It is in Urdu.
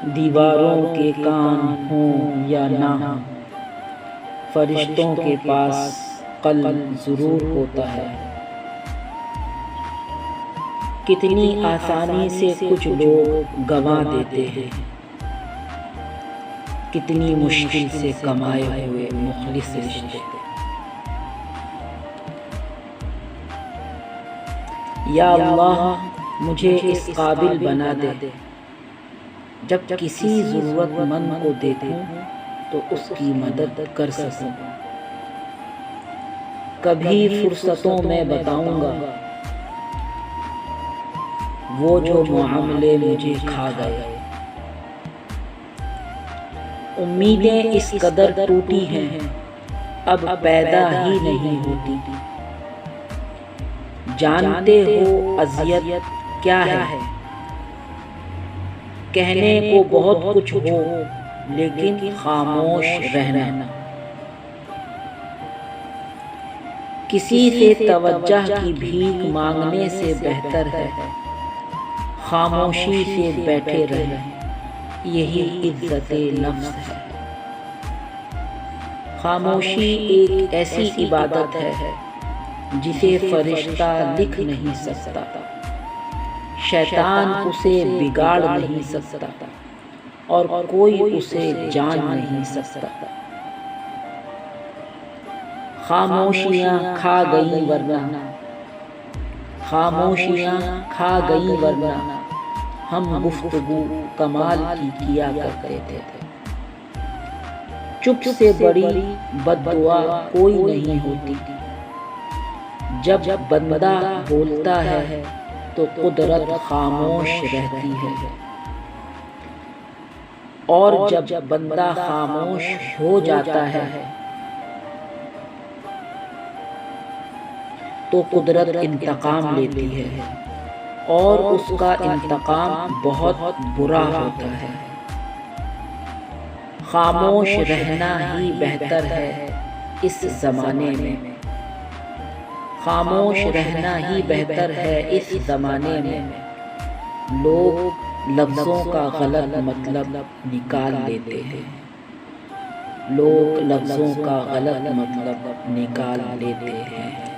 دیواروں کے کان ہوں یا نہ ہوں، فرشتوں کے پاس قلب ضرور ہوتا ہے۔ کتنی آسانی سے کچھ لوگ گنوا دیتے ہیں، کتنی مشکل سے کمائے ہوئے مخلص رشتے۔ یا اللہ مجھے اس قابل بنا دے، جب کسی ضرورت مند کو دیکھوں تو اس کی مدد کر سکوں۔ کبھی فرصتوں میں بتاؤں گا وہ جو معاملے مجھے کھا گئے۔ امیدیں اس قدر ٹوٹی ہیں اب پیدا ہی نہیں ہوتی۔ جانتے ہو اذیت کیا ہے؟ کہنے کو بہت کچھ ہو لیکن خاموش رہنا۔ کسی سے توجہ کی بھیک مانگنے سے بہتر ہے خاموشی سے بیٹھے رہنا، یہی عزت نفس ہے۔ خاموشی ایک ایسی عبادت ہے جسے فرشتہ لکھ نہیں سکتا، شیطان اسے بگاڑ نہیں سکتا اور کوئی اسے جان نہیں سکتا۔ خاموشیاں کھا گئیں ورنہ، خاموشیاں کھا گئیں ورنہ ہم گفتگو کمال کی کیا کرتے تھے۔ چپ سے بڑی بد دعا کوئی نہیں ہوتی، جب بندہ بولتا ہے تو قدرت خاموش رہتی ہے، اور جب بندہ خاموش ہو جاتا ہے تو قدرت انتقام لیتی ہے، اور اس کا انتقام بہت برا ہوتا ہے۔ خاموش رہنا ہی بہتر ہے اس زمانے میں، خاموش رہنا ہی بہتر ہے اس زمانے میں۔ لوگ لفظوں کا غلط مطلب نکال لیتے ہیں، لوگ لفظوں کا غلط مطلب نکال لیتے ہیں۔